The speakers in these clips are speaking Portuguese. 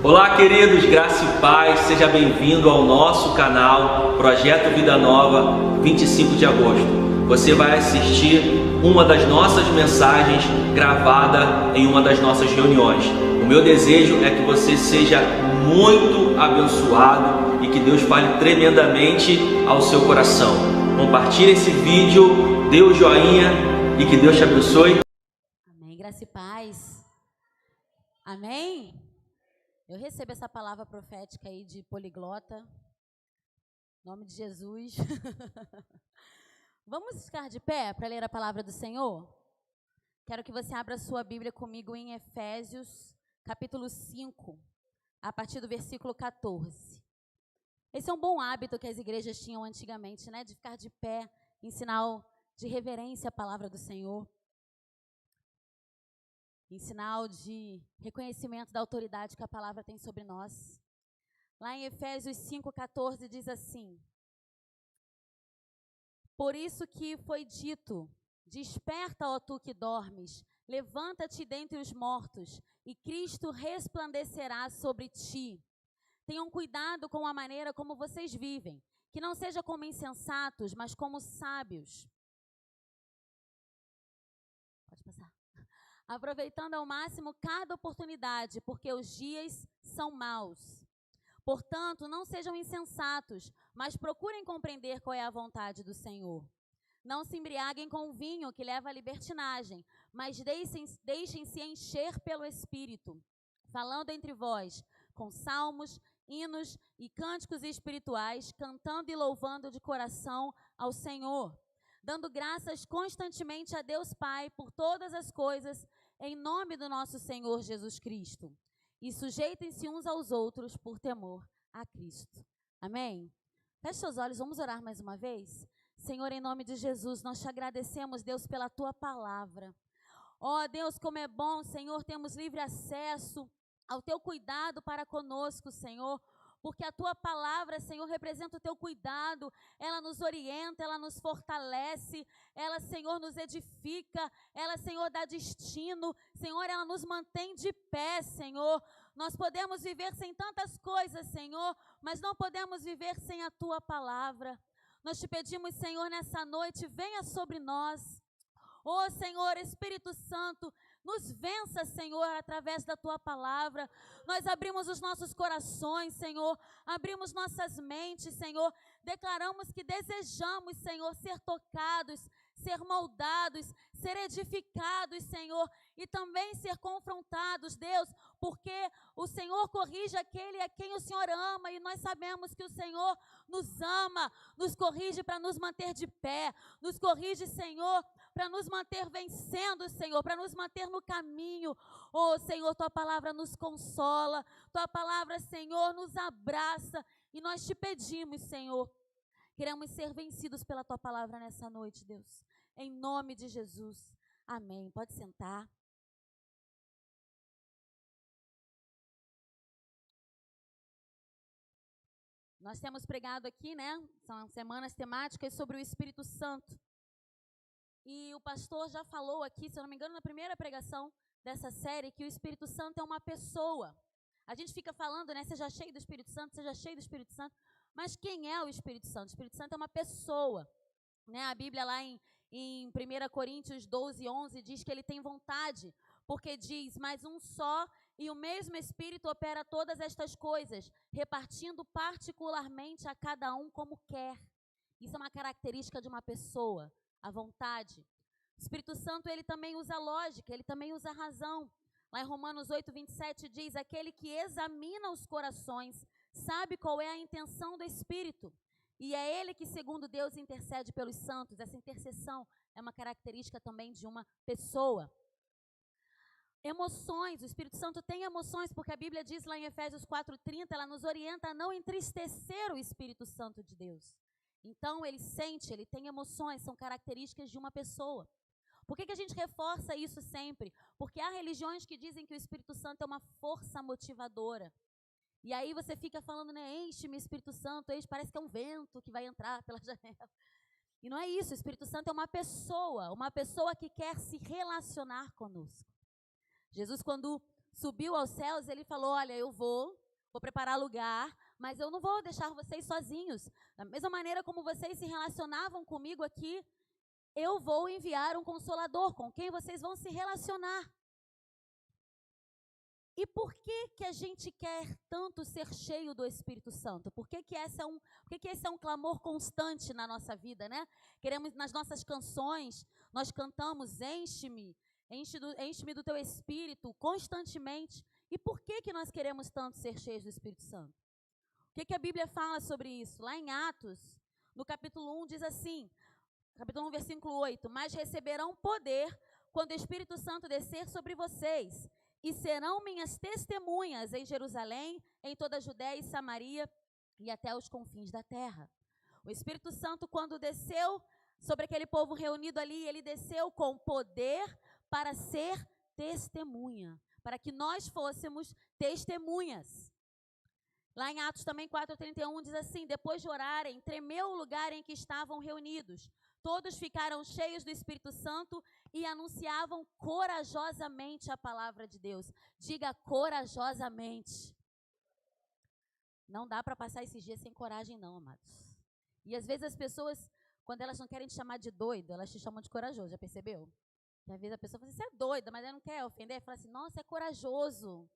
Olá, queridos, graça e paz, seja bem-vindo ao nosso canal Projeto Vida Nova, 25 de agosto. Você vai assistir uma das nossas mensagens gravada em uma das nossas reuniões. O meu desejo é que você seja muito abençoado e que Deus fale tremendamente ao seu coração. Compartilhe esse vídeo, dê o joinha e que Deus te abençoe. Amém, graça e paz. Amém? Eu recebo essa palavra profética aí de poliglota. Em nome de Jesus. Vamos ficar de pé para ler a palavra do Senhor? Quero que você abra a sua Bíblia comigo em Efésios, capítulo 5, a partir do versículo 14. Esse é um bom hábito que as igrejas tinham antigamente, né? De ficar de pé em sinal de reverência à palavra do Senhor. Em sinal de reconhecimento da autoridade que a palavra tem sobre nós. Lá em Efésios 5,14 diz assim: por isso que foi dito, desperta, ó tu que dormes, levanta-te dentre os mortos, e Cristo resplandecerá sobre ti. Tenham cuidado com a maneira como vocês vivem, que não seja como insensatos, mas como sábios. Pode passar. Aproveitando ao máximo cada oportunidade, porque os dias são maus. Portanto, não sejam insensatos, mas procurem compreender qual é a vontade do Senhor. Não se embriaguem com o vinho que leva à libertinagem, mas deixem-se encher pelo Espírito, falando entre vós com salmos, hinos e cânticos espirituais, cantando e louvando de coração ao Senhor, dando graças constantemente a Deus Pai por todas as coisas, em nome do nosso Senhor Jesus Cristo. E sujeitem-se uns aos outros por temor a Cristo. Amém? Feche seus olhos, vamos orar mais uma vez? Senhor, em nome de Jesus, nós te agradecemos, Deus, pela tua palavra. Ó Deus, como é bom, Senhor, temos livre acesso ao teu cuidado para conosco, Senhor. Porque a tua palavra, Senhor, representa o teu cuidado, ela nos orienta, ela nos fortalece, ela, Senhor, nos edifica, ela, Senhor, dá destino, Senhor, ela nos mantém de pé, Senhor. Nós podemos viver sem tantas coisas, Senhor, mas não podemos viver sem a tua palavra. Nós te pedimos, Senhor, nessa noite, venha sobre nós. Ó Senhor, Espírito Santo, nos vença, Senhor, através da tua palavra. Nós abrimos os nossos corações, Senhor, abrimos nossas mentes, Senhor. Declaramos que desejamos, Senhor, ser tocados, ser moldados, ser edificados, Senhor, e também ser confrontados, Deus, porque o Senhor corrige aquele a quem o Senhor ama, e nós sabemos que o Senhor nos ama, nos corrige para nos manter de pé, nos corrige, Senhor, para nos manter vencendo, Senhor, para nos manter no caminho. Oh, Senhor, tua palavra nos consola, tua palavra, Senhor, nos abraça, e nós te pedimos, Senhor, queremos ser vencidos pela tua palavra nessa noite, Deus. Em nome de Jesus. Amém. Pode sentar. Nós temos pregado aqui, né? São semanas temáticas sobre o Espírito Santo. E o pastor já falou aqui, se eu não me engano, na primeira pregação dessa série, que o Espírito Santo é uma pessoa. A gente fica falando, né? Seja cheio do Espírito Santo, seja cheio do Espírito Santo. Mas quem é o Espírito Santo? O Espírito Santo é uma pessoa. Né? A Bíblia lá em 1 Coríntios 12:11 diz que ele tem vontade, porque diz, mas um só e o mesmo Espírito opera todas estas coisas, repartindo particularmente a cada um como quer. Isso é uma característica de uma pessoa, a vontade. O Espírito Santo, ele também usa lógica, ele também usa razão. Lá em Romanos 8:27 diz, aquele que examina os corações sabe qual é a intenção do Espírito. E é ele que, segundo Deus, intercede pelos santos. Essa intercessão é uma característica também de uma pessoa. Emoções, o Espírito Santo tem emoções, porque a Bíblia diz lá em Efésios 4:30, ela nos orienta a não entristecer o Espírito Santo de Deus. Então, ele sente, ele tem emoções, são características de uma pessoa. Por que a gente reforça isso sempre? Porque há religiões que dizem que o Espírito Santo é uma força motivadora. E aí você fica falando, né, enche-me Espírito Santo, parece que é um vento que vai entrar pela janela. E não é isso, o Espírito Santo é uma pessoa que quer se relacionar conosco. Jesus, quando subiu aos céus, ele falou, olha, eu vou preparar lugar, mas eu não vou deixar vocês sozinhos. Da mesma maneira como vocês se relacionavam comigo aqui, eu vou enviar um Consolador com quem vocês vão se relacionar. E por que a gente quer tanto ser cheio do Espírito Santo? Por que esse é um clamor constante na nossa vida, né? Queremos, nas nossas canções, nós cantamos, enche-me do teu Espírito constantemente. E por que nós queremos tanto ser cheios do Espírito Santo? O que a Bíblia fala sobre isso? Lá em Atos, no capítulo 1, diz assim, capítulo 1, versículo 8, mas receberão poder quando o Espírito Santo descer sobre vocês, e serão minhas testemunhas em Jerusalém, em toda a Judéia e Samaria e até os confins da terra. O Espírito Santo, quando desceu sobre aquele povo reunido ali, ele desceu com poder para ser testemunha, para que nós fôssemos testemunhas. Lá em Atos também 4:31 diz assim, depois de orarem, tremeu o lugar em que estavam reunidos. Todos ficaram cheios do Espírito Santo e anunciavam corajosamente a palavra de Deus. Diga corajosamente. Não dá para passar esses dias sem coragem não, amados. E às vezes as pessoas, quando elas não querem te chamar de doido, elas te chamam de corajoso, já percebeu? E às vezes a pessoa fala assim, você é doida, mas ela não quer ofender, fala assim, nossa, é corajoso.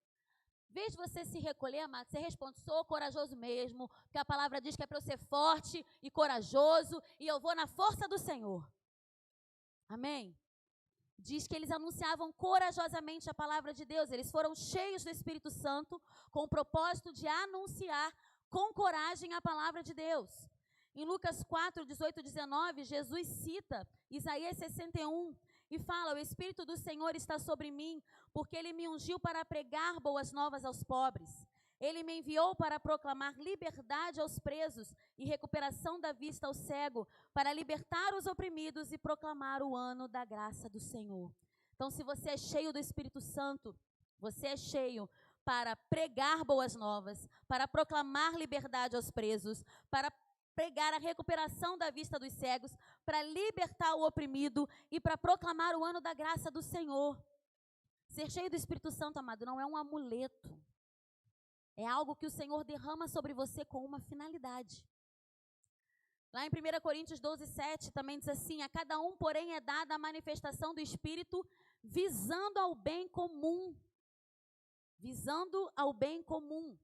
Em vez de você se recolher, amado, você responde, sou corajoso mesmo, porque a palavra diz que é para eu ser forte e corajoso, e eu vou na força do Senhor. Amém? Diz que eles anunciavam corajosamente a palavra de Deus, eles foram cheios do Espírito Santo, com o propósito de anunciar com coragem a palavra de Deus. Em Lucas 4:18-19, Jesus cita Isaías 61, e fala, o Espírito do Senhor está sobre mim, porque Ele me ungiu para pregar boas novas aos pobres. Ele me enviou para proclamar liberdade aos presos e recuperação da vista ao cego, para libertar os oprimidos e proclamar o ano da graça do Senhor. Então, se você é cheio do Espírito Santo, você é cheio para pregar boas novas, para proclamar liberdade aos presos, para pregar a recuperação da vista dos cegos, para libertar o oprimido e para proclamar o ano da graça do Senhor. Ser cheio do Espírito Santo, amado, não é um amuleto. É algo que o Senhor derrama sobre você com uma finalidade. Lá em 1 Coríntios 12:7 também diz assim, a cada um, porém, é dada a manifestação do Espírito visando ao bem comum. Visando ao bem comum.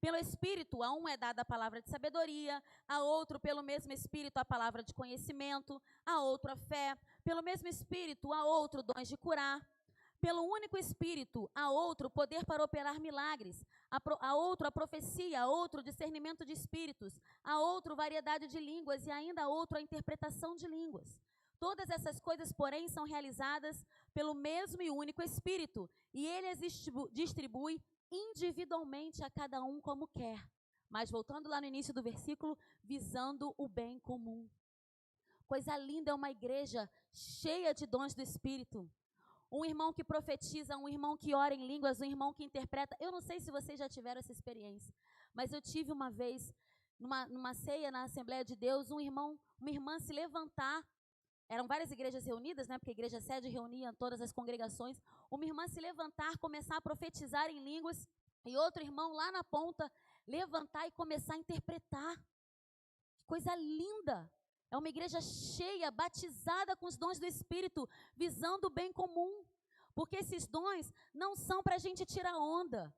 Pelo Espírito, a um é dada a palavra de sabedoria, a outro, pelo mesmo Espírito, a palavra de conhecimento, a outro a fé, pelo mesmo Espírito, a outro dons de curar, pelo único Espírito, a outro poder para operar milagres, a outro a profecia, a outro discernimento de espíritos, a outro variedade de línguas e ainda a outro a interpretação de línguas. Todas essas coisas, porém, são realizadas pelo mesmo e único Espírito, e Ele as distribui individualmente a cada um como quer. Mas voltando lá no início do versículo, visando o bem comum. Coisa linda é uma igreja cheia de dons do Espírito. Um irmão que profetiza, um irmão que ora em línguas, um irmão que interpreta. Eu não sei se vocês já tiveram essa experiência, mas eu tive uma vez, numa ceia na Assembleia de Deus, uma irmã se levantar. Eram várias igrejas reunidas, né? Porque a igreja sede reunia todas as congregações. Uma irmã se levantar, começar a profetizar em línguas, e outro irmão lá na ponta levantar e começar a interpretar. Que coisa linda! É uma igreja cheia, batizada com os dons do Espírito, visando o bem comum. Porque esses dons não são para a gente tirar onda.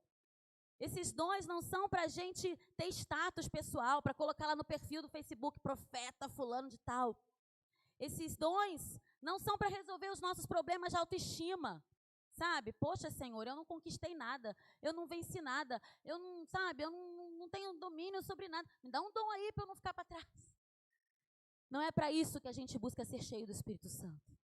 Esses dons não são para a gente ter status pessoal, para colocar lá no perfil do Facebook, profeta fulano de tal. Esses dons não são para resolver os nossos problemas de autoestima, sabe? Poxa, Senhor, eu não conquistei nada, eu não venci nada, eu não tenho domínio sobre nada. Me dá um dom aí para eu não ficar para trás. Não é para isso que a gente busca ser cheio do Espírito Santo.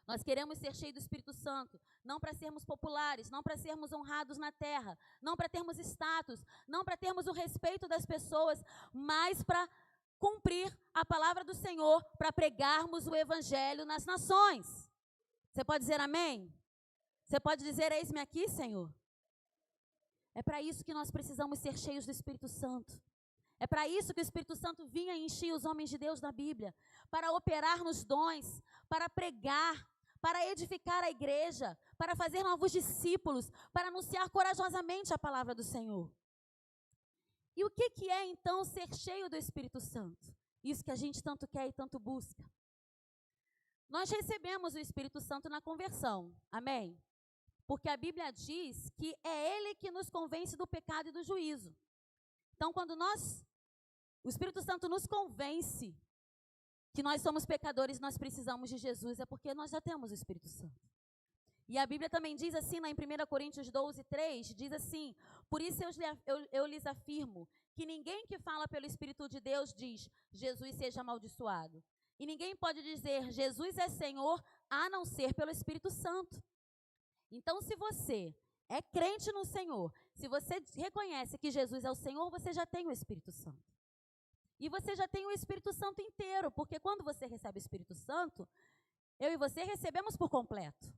Nós queremos ser cheios do Espírito Santo, não para sermos populares, não para sermos honrados na terra, não para termos status, não para termos o respeito das pessoas, mas para cumprir a palavra do Senhor, para pregarmos o Evangelho nas nações. Você pode dizer amém? Você pode dizer, eis-me aqui, Senhor? É para isso que nós precisamos ser cheios do Espírito Santo. É para isso que o Espírito Santo vinha e enchia os homens de Deus na Bíblia, para operar nos dons, para pregar, para edificar a igreja, para fazer novos discípulos, para anunciar corajosamente a palavra do Senhor. E o que é, então, ser cheio do Espírito Santo? Isso que a gente tanto quer e tanto busca. Nós recebemos o Espírito Santo na conversão, amém? Porque a Bíblia diz que é Ele que nos convence do pecado e do juízo. Então, quando o Espírito Santo nos convence que nós somos pecadores, nós precisamos de Jesus, é porque nós já temos o Espírito Santo. E a Bíblia também diz assim, lá em 1 Coríntios 12:3, diz assim: por isso eu lhes afirmo que ninguém que fala pelo Espírito de Deus diz, Jesus seja amaldiçoado. E ninguém pode dizer, Jesus é Senhor, a não ser pelo Espírito Santo. Então, se você é crente no Senhor, se você reconhece que Jesus é o Senhor, você já tem o Espírito Santo. E você já tem o Espírito Santo inteiro, porque quando você recebe o Espírito Santo, eu e você recebemos por completo.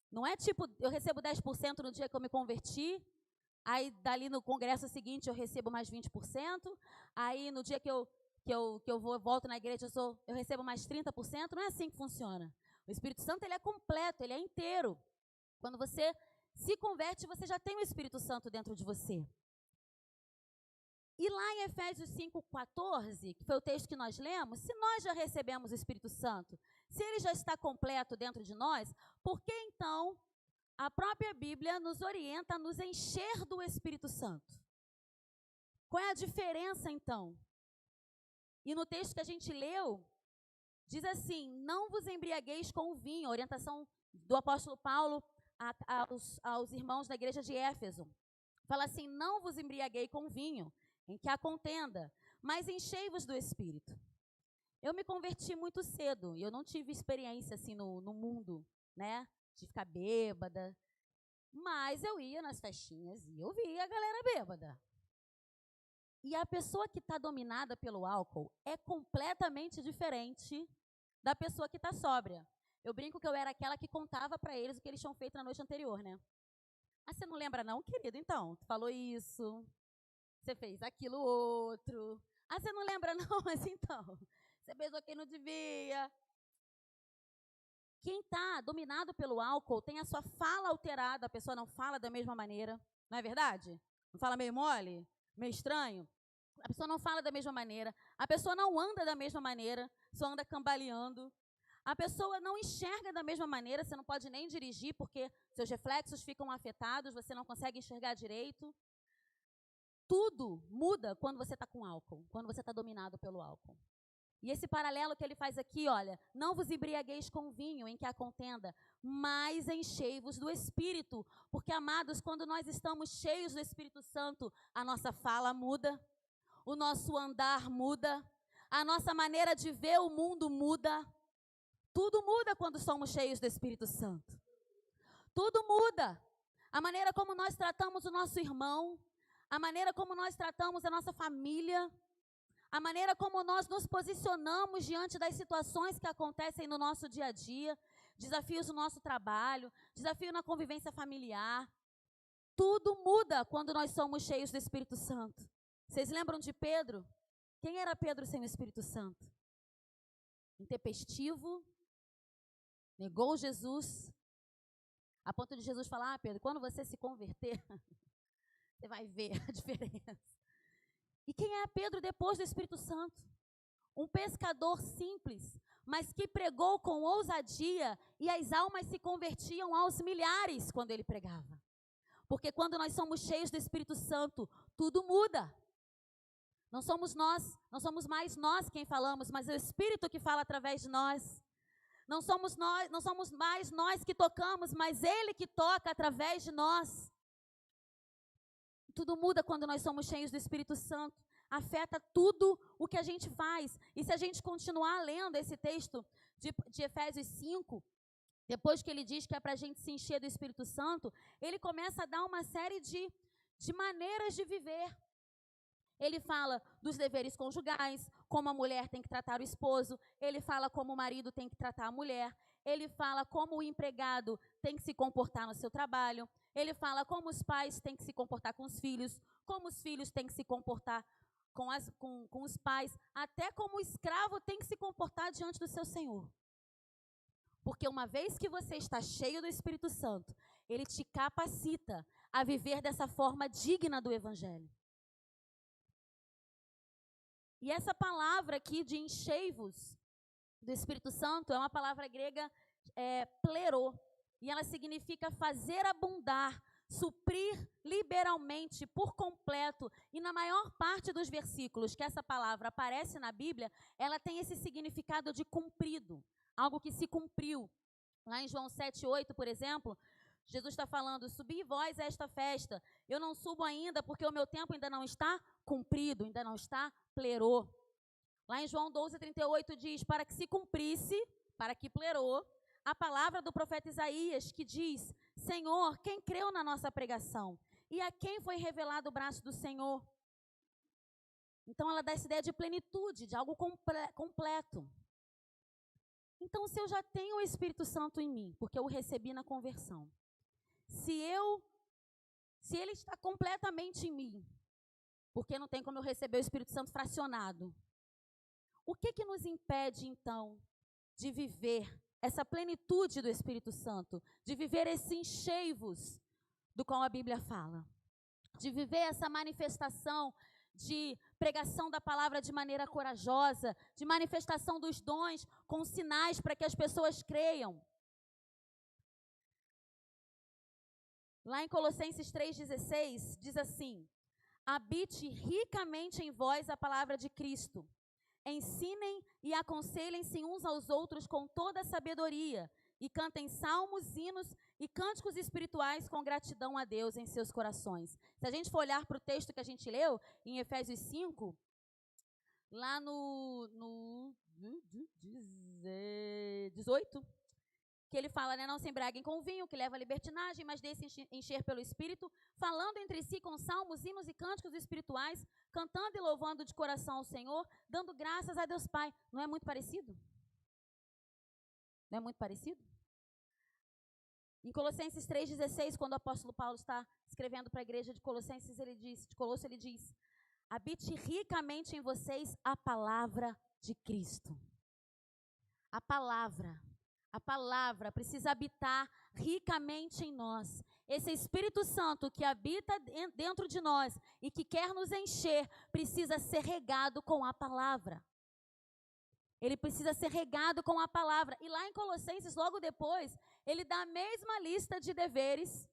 Não é tipo, eu recebo 10% no dia que eu me converti, aí dali no congresso seguinte eu recebo mais 20%, aí no dia que eu volto na igreja eu recebo mais 30%, não é assim que funciona. O Espírito Santo, ele é completo, ele é inteiro. Quando você se converte, você já tem o Espírito Santo dentro de você. E lá em Efésios 5:14, que foi o texto que nós lemos, se nós já recebemos o Espírito Santo, se ele já está completo dentro de nós, por que então a própria Bíblia nos orienta a nos encher do Espírito Santo? Qual é a diferença então? E no texto que a gente leu, diz assim, não vos embriagueis com o vinho, a orientação do apóstolo Paulo aos irmãos da igreja de Éfeso. Fala assim, não vos embriaguei com vinho, em que há contenda, mas enchei-vos do Espírito. Eu me converti muito cedo, e eu não tive experiência assim no mundo, né, de ficar bêbada, mas eu ia nas festinhas e eu via a galera bêbada. E a pessoa que está dominada pelo álcool é completamente diferente da pessoa que está sóbria. Eu brinco que eu era aquela que contava para eles o que eles tinham feito na noite anterior, né? Ah, você não lembra não, querido? Então, tu falou isso, você fez aquilo outro. Ah, você não lembra não? Mas então, você beijou quem não devia. Quem está dominado pelo álcool tem a sua fala alterada, a pessoa não fala da mesma maneira, não é verdade? Não fala meio mole, meio estranho? A pessoa não fala da mesma maneira, a pessoa não anda da mesma maneira, só anda cambaleando. A pessoa não enxerga da mesma maneira, você não pode nem dirigir porque seus reflexos ficam afetados, você não consegue enxergar direito. Tudo muda quando você está com álcool, quando você está dominado pelo álcool. E esse paralelo que ele faz aqui, olha, não vos embriagueis com vinho em que há contenda, mas enchei-vos do Espírito. Porque, amados, quando nós estamos cheios do Espírito Santo, a nossa fala muda, o nosso andar muda, a nossa maneira de ver o mundo muda. Tudo muda quando somos cheios do Espírito Santo. Tudo muda. A maneira como nós tratamos o nosso irmão, a maneira como nós tratamos a nossa família, a maneira como nós nos posicionamos diante das situações que acontecem no nosso dia a dia, desafios no nosso trabalho, desafio na convivência familiar. Tudo muda quando nós somos cheios do Espírito Santo. Vocês lembram de Pedro? Quem era Pedro sem o Espírito Santo? Intempestivo, negou Jesus, a ponto de Jesus falar, Pedro, quando você se converter, você vai ver a diferença. E quem é Pedro depois do Espírito Santo? Um pescador simples, mas que pregou com ousadia e as almas se convertiam aos milhares quando ele pregava. Porque quando nós somos cheios do Espírito Santo, tudo muda. Não somos mais nós quem falamos, mas é o Espírito que fala através de nós. Não somos mais nós que tocamos, mas Ele que toca através de nós. Tudo muda quando nós somos cheios do Espírito Santo. Afeta tudo o que a gente faz. E se a gente continuar lendo esse texto de Efésios 5, depois que ele diz que é para a gente se encher do Espírito Santo, ele começa a dar uma série de maneiras de viver. Ele fala dos deveres conjugais, como a mulher tem que tratar o esposo. Ele fala como o marido tem que tratar a mulher. Ele fala como o empregado tem que se comportar no seu trabalho. Ele fala como os pais têm que se comportar com os filhos, como os filhos têm que se comportar com os pais, até como o escravo tem que se comportar diante do seu senhor. Porque uma vez que você está cheio do Espírito Santo, ele te capacita a viver dessa forma digna do Evangelho. E essa palavra aqui de enchei-vos do Espírito Santo é uma palavra grega plerô. E ela significa fazer abundar, suprir liberalmente, por completo. E na maior parte dos versículos que essa palavra aparece na Bíblia, ela tem esse significado de cumprido, algo que se cumpriu. Lá em João 7:8, por exemplo, Jesus está falando, subi vós a esta festa, eu não subo ainda porque o meu tempo ainda não está cumprido, ainda não está plerô. Lá em João 12:38 diz, para que se cumprisse, para que plerô, a palavra do profeta Isaías, que diz, Senhor, quem creu na nossa pregação? E a quem foi revelado o braço do Senhor? Então ela dá essa ideia de plenitude, de algo completo. Então, se eu já tenho o Espírito Santo em mim, porque eu o recebi na conversão, se ele está completamente em mim, porque não tem como eu receber o Espírito Santo fracionado, o que nos impede, então, de viver essa plenitude do Espírito Santo, de viver esse enchei-vos do qual a Bíblia fala, de viver essa manifestação de pregação da palavra de maneira corajosa, de manifestação dos dons com sinais para que as pessoas creiam? Lá em Colossenses 3,16, diz assim, habite ricamente em vós a palavra de Cristo, ensinem e aconselhem-se uns aos outros com toda a sabedoria, e cantem salmos, hinos e cânticos espirituais com gratidão a Deus em seus corações. Se a gente for olhar para o texto que a gente leu, em Efésios 5, lá no 18, que ele fala, né, não se embriaguem com vinho, que leva à libertinagem, mas deixem encher pelo Espírito, falando entre si com salmos, hinos e cânticos espirituais, cantando e louvando de coração ao Senhor, dando graças a Deus Pai. Não é muito parecido? Não é muito parecido? Em Colossenses 3,16, quando o apóstolo Paulo está escrevendo para a igreja de Colossenses, ele diz, habite ricamente em vocês a palavra de Cristo. A palavra precisa habitar ricamente em nós. Esse Espírito Santo que habita dentro de nós e que quer nos encher, precisa ser regado com a palavra. Ele precisa ser regado com a palavra. E lá em Colossenses, logo depois, ele dá a mesma lista de deveres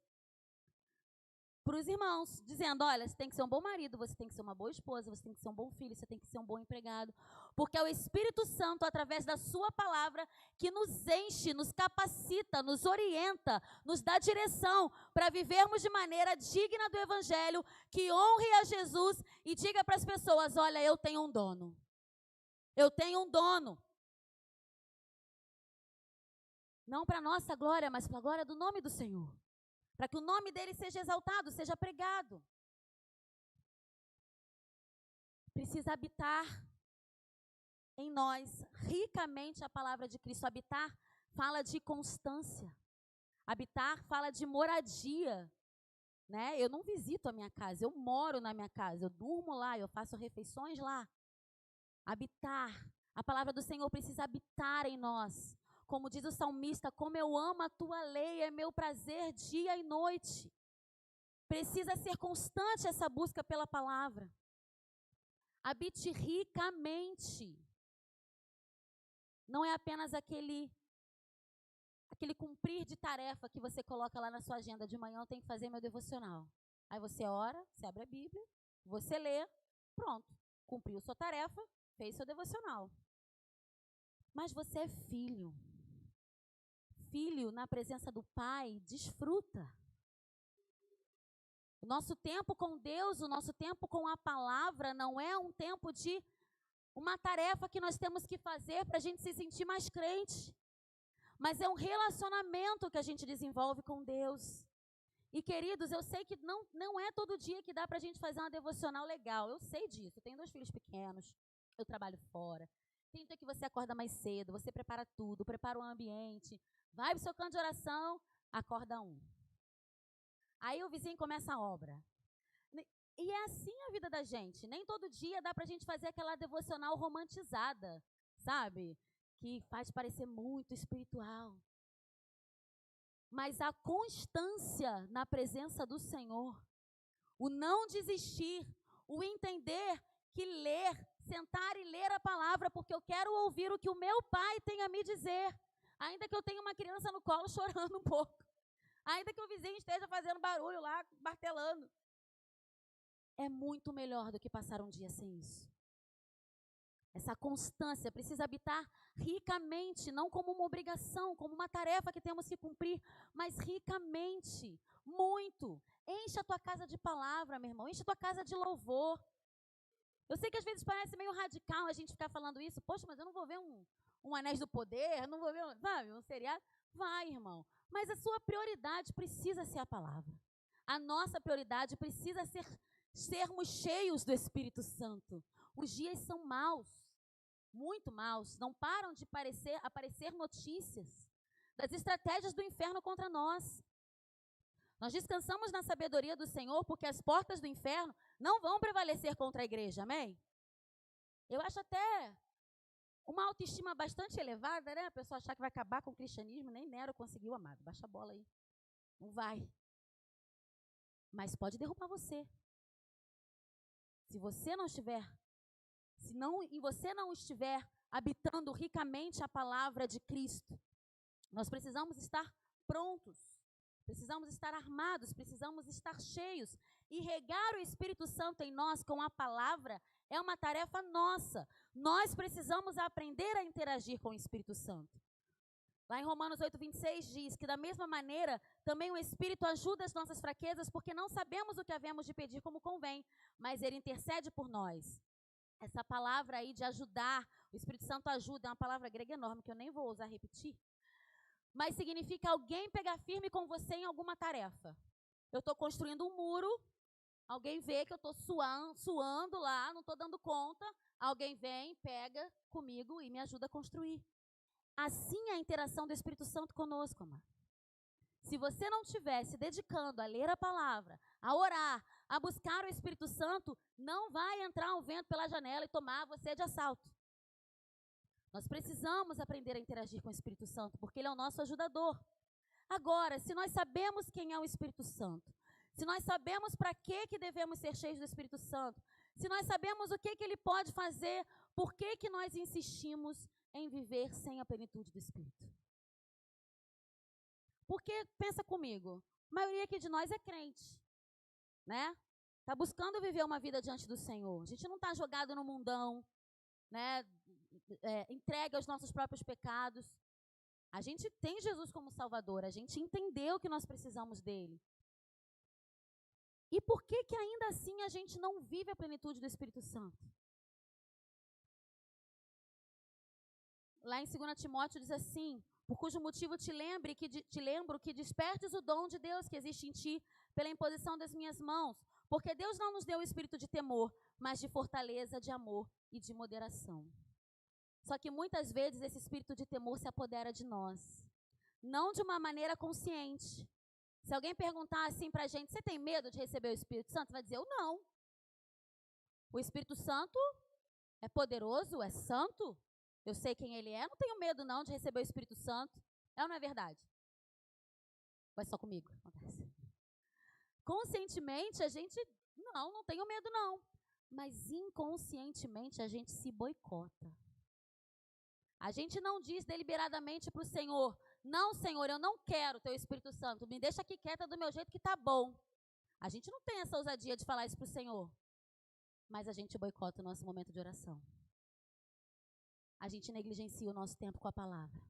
para os irmãos, dizendo, olha, você tem que ser um bom marido, você tem que ser uma boa esposa, você tem que ser um bom filho, você tem que ser um bom empregado, porque é o Espírito Santo, através da sua palavra, que nos enche, nos capacita, nos orienta, nos dá direção para vivermos de maneira digna do Evangelho, que honre a Jesus e diga para as pessoas, olha, eu tenho um dono. Eu tenho um dono. Não para a nossa glória, mas para a glória do nome do Senhor. Para que o nome dele seja exaltado, seja pregado. Precisa habitar em nós ricamente a palavra de Cristo. Habitar fala de constância. Habitar fala de moradia. Né? Eu não visito a minha casa, eu moro na minha casa, eu durmo lá, eu faço refeições lá. Habitar. A palavra do Senhor precisa habitar em nós. Como diz o salmista, como eu amo a tua lei, é meu prazer dia e noite. Precisa ser constante essa busca pela palavra. Habite ricamente. Não é apenas aquele cumprir de tarefa que você coloca lá na sua agenda de manhã, eu tenho que fazer meu devocional. Aí você ora, você abre a Bíblia, você lê, pronto. Cumpriu sua tarefa, fez seu devocional. Mas você é filho. Filho, na presença do Pai, desfruta. O nosso tempo com Deus, o nosso tempo com a palavra, não é um tempo de uma tarefa que nós temos que fazer para a gente se sentir mais crente. Mas é um relacionamento que a gente desenvolve com Deus. E, queridos, eu sei que não é todo dia que dá para a gente fazer uma devocional legal. Eu sei disso. Eu tenho 2 filhos pequenos, eu trabalho fora. Tem dia que você acorda mais cedo, você prepara tudo, prepara o ambiente, vai para o seu canto de oração, acorda um. Aí o vizinho começa a obra. E é assim a vida da gente. Nem todo dia dá para a gente fazer aquela devocional romantizada, sabe? que faz parecer muito espiritual. Mas a constância na presença do Senhor, o não desistir, o entender que sentar e ler a palavra, porque eu quero ouvir o que o meu Pai tem a me dizer, ainda que eu tenha uma criança no colo chorando um pouco, ainda que o vizinho esteja fazendo barulho lá, martelando. É muito melhor do que passar um dia sem isso. Essa constância precisa habitar ricamente, não como uma obrigação, como uma tarefa que temos que cumprir, mas ricamente, muito. Enche a tua casa de palavra, meu irmão, enche a tua casa de louvor. Eu sei que às vezes parece meio radical a gente ficar falando isso. Poxa, mas eu não vou ver um Anéis do Poder, não vou ver um seriado. Vai, irmão. Mas a sua prioridade precisa ser a palavra. A nossa prioridade precisa sermos cheios do Espírito Santo. Os dias são maus, muito maus. Não param de aparecer notícias das estratégias do inferno contra nós. Nós descansamos na sabedoria do Senhor, porque as portas do inferno não vão prevalecer contra a igreja, amém? Eu acho até uma autoestima bastante elevada, né? A pessoa achar que vai acabar com o cristianismo, nem Nero conseguiu, amado. Baixa a bola aí. Não vai. Mas pode derrubar você. Se você não estiver habitando ricamente a palavra de Cristo, nós precisamos estar prontos. Precisamos estar armados, precisamos estar cheios. E regar o Espírito Santo em nós com a palavra é uma tarefa nossa. Nós precisamos aprender a interagir com o Espírito Santo. Lá em Romanos 8:26 diz que da mesma maneira também o Espírito ajuda as nossas fraquezas, porque não sabemos o que havemos de pedir como convém, mas Ele intercede por nós. Essa palavra aí de ajudar, o Espírito Santo ajuda, é uma palavra grega enorme que eu nem vou ousar repetir. Mas significa alguém pegar firme com você em alguma tarefa. Eu estou construindo um muro, alguém vê que eu estou suando lá, não estou dando conta, alguém vem, pega comigo e me ajuda a construir. Assim é a interação do Espírito Santo conosco, amado. Se você não estiver se dedicando a ler a palavra, a orar, a buscar o Espírito Santo, não vai entrar um vento pela janela e tomar você de assalto. Nós precisamos aprender a interagir com o Espírito Santo, porque Ele é o nosso ajudador. Agora, se nós sabemos quem é o Espírito Santo, se nós sabemos para que devemos ser cheios do Espírito Santo, se nós sabemos o que Ele pode fazer, por que nós insistimos em viver sem a plenitude do Espírito? Porque, pensa comigo, a maioria aqui de nós é crente, né? Está buscando viver uma vida diante do Senhor. A gente não está jogado no mundão, né? Entregue aos nossos próprios pecados. A gente tem Jesus como Salvador, a gente entendeu que nós precisamos dele. E por que ainda assim a gente não vive a plenitude do Espírito Santo? Lá em 2 Timóteo diz assim: por cujo motivo te lembro que despertes o dom de Deus que existe em ti pela imposição das minhas mãos, porque Deus não nos deu o espírito de temor, mas de fortaleza, de amor e de moderação. Só que muitas vezes esse espírito de temor se apodera de nós, não de uma maneira consciente. Se alguém perguntar assim pra gente: você tem medo de receber o Espírito Santo? Vai dizer: eu não. O Espírito Santo é poderoso, é santo. Eu sei quem ele é, não tenho medo não de receber o Espírito Santo. É ou não é verdade? Vai só comigo, acontece. Conscientemente a gente, não tenho medo não. Mas inconscientemente a gente se boicota. A gente não diz deliberadamente para o Senhor: não, Senhor, eu não quero o teu Espírito Santo, me deixa aqui quieta do meu jeito que está bom. A gente não tem essa ousadia de falar isso para o Senhor. Mas a gente boicota o nosso momento de oração. A gente negligencia o nosso tempo com a palavra.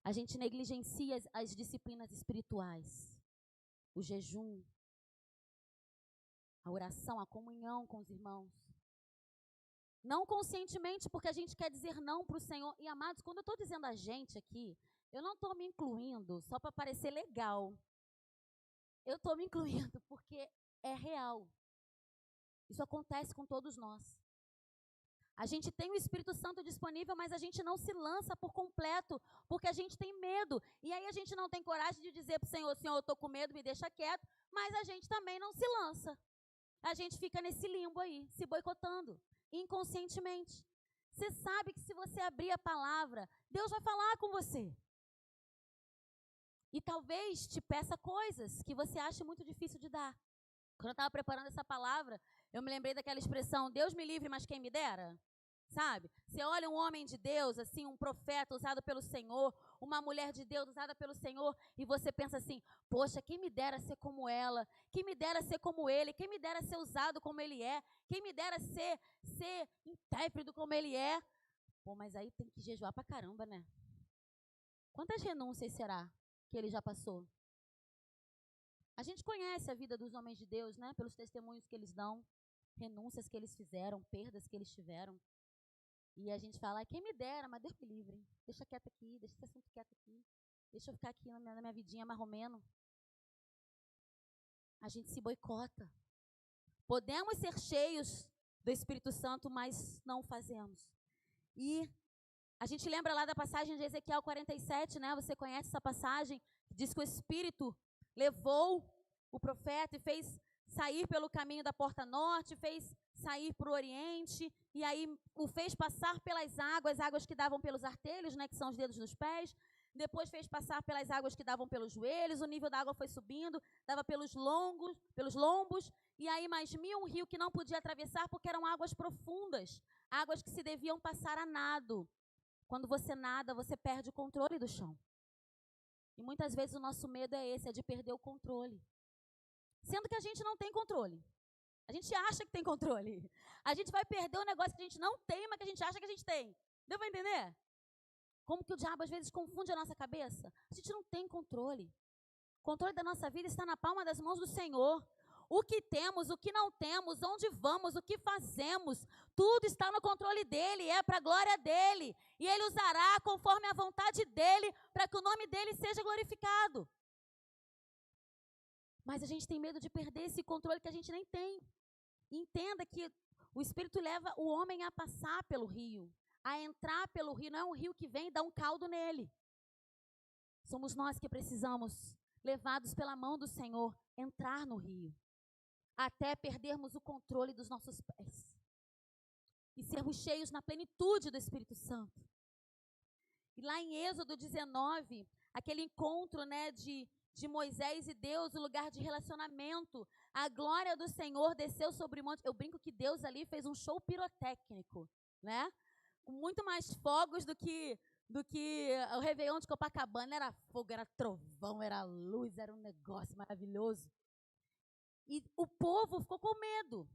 A gente negligencia as disciplinas espirituais. O jejum, a oração, a comunhão com os irmãos. Não conscientemente, porque a gente quer dizer não para o Senhor. E, amados, quando eu estou dizendo a gente aqui, eu não estou me incluindo só para parecer legal. Eu estou me incluindo porque é real. Isso acontece com todos nós. A gente tem o Espírito Santo disponível, mas a gente não se lança por completo, porque a gente tem medo. E aí a gente não tem coragem de dizer para o Senhor: Senhor, eu estou com medo, me deixa quieto. Mas a gente também não se lança. A gente fica nesse limbo aí, se boicotando, inconscientemente. Você sabe que se você abrir a palavra, Deus vai falar com você. E talvez te peça coisas que você acha muito difícil de dar. Quando eu estava preparando essa palavra, eu me lembrei daquela expressão, Deus me livre, mas quem me dera? Sabe? Você olha um homem de Deus, assim, um profeta usado pelo Senhor, uma mulher de Deus usada pelo Senhor, e você pensa assim, poxa, quem me dera ser como ela, quem me dera ser como ele, quem me dera ser usado como ele é, quem me dera ser intérprete como ele é. Pô, mas aí tem que jejuar pra caramba, né? Quantas renúncias será que ele já passou? A gente conhece a vida dos homens de Deus, né? Pelos testemunhos que eles dão, renúncias que eles fizeram, perdas que eles tiveram. E a gente fala, quem me dera, mas Deus me livre. Deixa quieto aqui, deixa esse assunto quieto aqui. Deixa eu ficar aqui na minha vidinha marromeno. A gente se boicota. Podemos ser cheios do Espírito Santo, mas não o fazemos. E a gente lembra lá da passagem de Ezequiel 47, né? Você conhece essa passagem? Diz que o Espírito levou o profeta e fez sair pelo caminho da porta norte, fez sair para o oriente, e aí o fez passar pelas águas que davam pelos artelhos, né, que são os dedos dos pés, depois fez passar pelas águas que davam pelos joelhos, o nível da água foi subindo, dava pelos lombos, e aí mais um rio que não podia atravessar porque eram águas profundas, águas que se deviam passar a nado. Quando você nada, você perde o controle do chão. E muitas vezes o nosso medo é esse, é de perder o controle. Sendo que a gente não tem controle. A gente acha que tem controle. A gente vai perder um negócio que a gente não tem, mas que a gente acha que a gente tem. Deu para entender? Como que o diabo às vezes confunde a nossa cabeça? A gente não tem controle. O controle da nossa vida está na palma das mãos do Senhor. O que temos, o que não temos, onde vamos, o que fazemos, tudo está no controle dele, é para a glória dele. E ele usará conforme a vontade dele, para que o nome dele seja glorificado. Mas a gente tem medo de perder esse controle que a gente nem tem. Entenda que o Espírito leva o homem a passar pelo rio, a entrar pelo rio. Não é um rio que vem e dá um caldo nele. Somos nós que precisamos, levados pela mão do Senhor, entrar no rio, até perdermos o controle dos nossos pés e sermos cheios na plenitude do Espírito Santo. E lá em Êxodo 19, aquele encontro, né, de Moisés e Deus, o lugar de relacionamento, a glória do Senhor desceu sobre o monte. Eu brinco que Deus ali fez um show pirotécnico, né? Com muito mais fogos do que o Réveillon de Copacabana. Era fogo, era trovão, era luz, era um negócio maravilhoso. E o povo ficou com medo.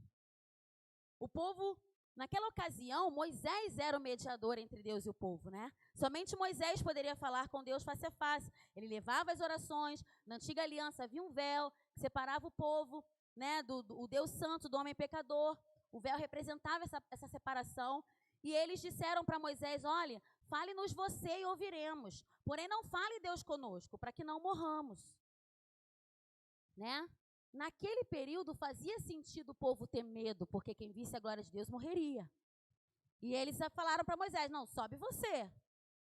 O povo, naquela ocasião, Moisés era o mediador entre Deus e o povo, né? Somente Moisés poderia falar com Deus face a face. Ele levava as orações. Na antiga aliança havia um véu que separava o povo, né, do Deus santo, do homem pecador. O véu representava essa separação. E eles disseram para Moisés, olha, fale-nos você e ouviremos. Porém, não fale Deus conosco, para que não morramos. Né? Naquele período fazia sentido o povo ter medo, porque quem visse a glória de Deus morreria. E eles falaram para Moisés, não, sobe você.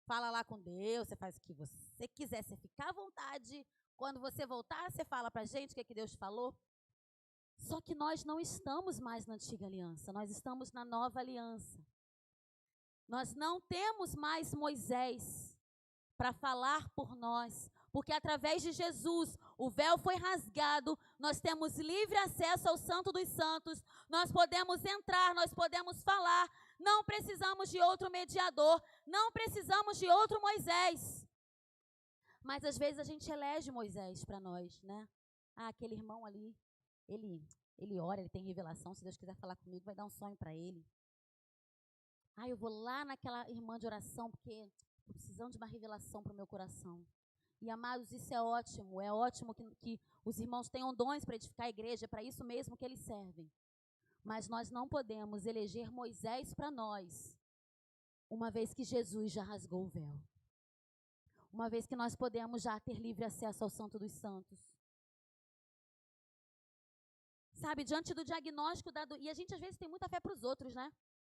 Fala lá com Deus, você faz o que você quiser, você ficar à vontade. Quando você voltar, você fala para a gente o que Deus falou. Só que nós não estamos mais na antiga aliança, nós estamos na nova aliança. Nós não temos mais Moisés para falar por nós, porque através de Jesus o véu foi rasgado, nós temos livre acesso ao Santo dos Santos, nós podemos entrar, nós podemos falar, não precisamos de outro mediador, não precisamos de outro Moisés. Mas às vezes a gente elege Moisés para nós, né? Ah, aquele irmão ali, ele ora, ele tem revelação, se Deus quiser falar comigo, vai dar um sonho para ele. Ah, eu vou lá naquela irmã de oração, porque estou precisando de uma revelação para o meu coração. E, amados, isso é ótimo que os irmãos tenham dons para edificar a igreja, é para isso mesmo que eles servem. Mas nós não podemos eleger Moisés para nós, uma vez que Jesus já rasgou o véu. Uma vez que nós podemos já ter livre acesso ao Santo dos Santos. Sabe, diante do diagnóstico dado, e a gente às vezes tem muita fé para os outros, né?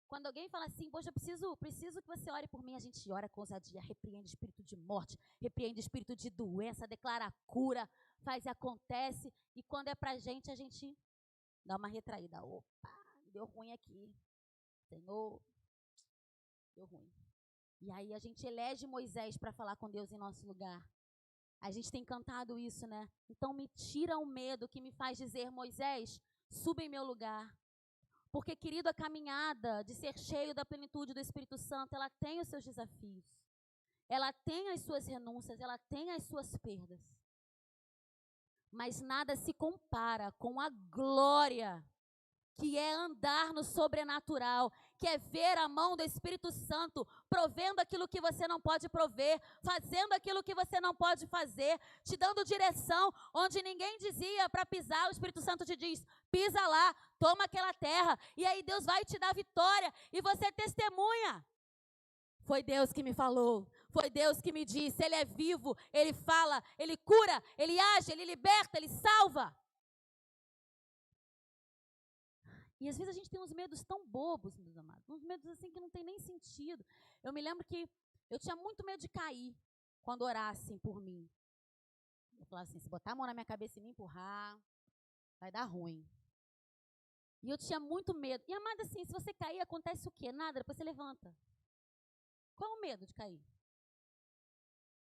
Quando alguém fala assim, poxa, eu preciso que você ore por mim, a gente ora com ousadia, repreende espírito de morte, repreende espírito de doença, declara a cura, faz e acontece. E quando é pra gente, a gente dá uma retraída. Opa, deu ruim aqui. Senhor, deu ruim. E aí a gente elege Moisés para falar com Deus em nosso lugar. A gente tem cantado isso, né? Então me tira o medo que me faz dizer, Moisés, suba em meu lugar. Porque, querido, a caminhada de ser cheio da plenitude do Espírito Santo, ela tem os seus desafios. Ela tem as suas renúncias, ela tem as suas perdas. Mas nada se compara com a glória que é andar no sobrenatural, que é ver a mão do Espírito Santo provendo aquilo que você não pode prover, fazendo aquilo que você não pode fazer, te dando direção onde ninguém dizia para pisar. O Espírito Santo te diz, pisa lá, toma aquela terra, e aí Deus vai te dar vitória, e você testemunha. Foi Deus que me falou, foi Deus que me disse, Ele é vivo, Ele fala, Ele cura, Ele age, Ele liberta, Ele salva. E às vezes a gente tem uns medos tão bobos, meus amados, uns medos assim que não tem nem sentido. Eu me lembro que eu tinha muito medo de cair quando orassem por mim. Eu falava assim, se botar a mão na minha cabeça e me empurrar, vai dar ruim. E eu tinha muito medo. E, amada, assim, se você cair, acontece o quê? Nada, depois você levanta. Qual é o medo de cair?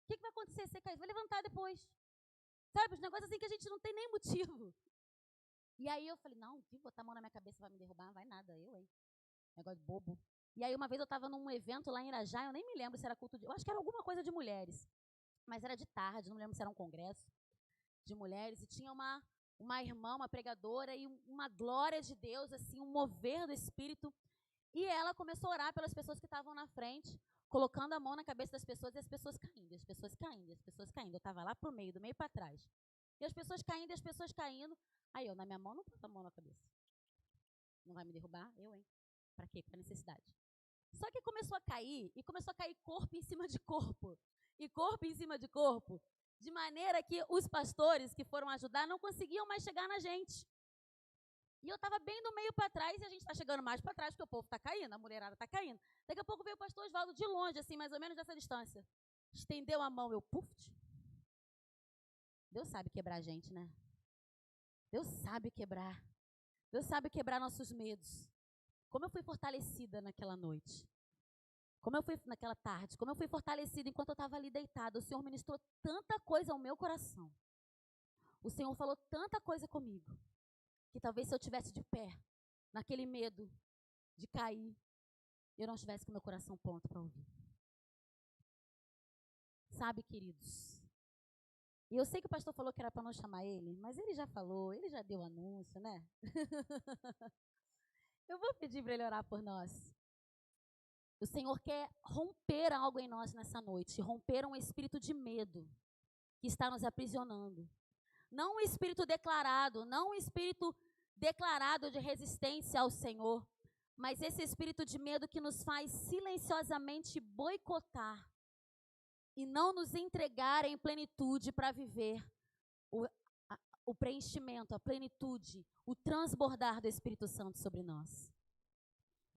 O que vai acontecer se você cair? Você vai levantar depois. Sabe, os negócios assim que a gente não tem nem motivo. E aí eu falei, não, que botar a mão na minha cabeça vai me derrubar? Não vai nada, eu, hein? Negócio bobo. E aí uma vez eu estava num evento lá em Irajá, eu nem me lembro se era culto de... Eu acho que era alguma coisa de mulheres. Mas era de tarde, não me lembro se era um congresso de mulheres. E tinha uma irmã, uma pregadora, e uma glória de Deus, assim, um mover do Espírito. E ela começou a orar pelas pessoas que estavam na frente, colocando a mão na cabeça das pessoas, e as pessoas caindo, as pessoas caindo, as pessoas caindo. Eu estava lá pro meio, do meio para trás. E as pessoas caindo, e as pessoas caindo. Aí eu, na minha mão, não boto a mão na cabeça. Não vai me derrubar? Eu, hein? Pra quê? Pra necessidade. Só que começou a cair, e começou a cair corpo em cima de corpo. E corpo em cima de corpo, de maneira que os pastores que foram ajudar não conseguiam mais chegar na gente. E eu estava bem do meio para trás, e a gente está chegando mais para trás, porque o povo está caindo, a mulherada está caindo. Daqui a pouco veio o pastor Osvaldo de longe, assim, mais ou menos dessa distância. Estendeu a mão, eu, puf. Deus sabe quebrar a gente, né? Deus sabe quebrar. Deus sabe quebrar nossos medos. Como eu fui fortalecida naquela noite. Como eu fui naquela tarde. Como eu fui fortalecida enquanto eu estava ali deitada. O Senhor ministrou tanta coisa ao meu coração. O Senhor falou tanta coisa comigo. Que talvez se eu estivesse de pé, naquele medo de cair, eu não estivesse com meu coração pronto para ouvir. Sabe, queridos? E eu sei que o pastor falou que era para não chamar ele, mas ele já falou, ele já deu anúncio, né? Eu vou pedir para ele orar por nós. O Senhor quer romper algo em nós nessa noite, romper um espírito de medo que está nos aprisionando. Não um espírito declarado, não um espírito declarado de resistência ao Senhor, mas esse espírito de medo que nos faz silenciosamente boicotar e não nos entregar em plenitude para viver o preenchimento, a plenitude, o transbordar do Espírito Santo sobre nós.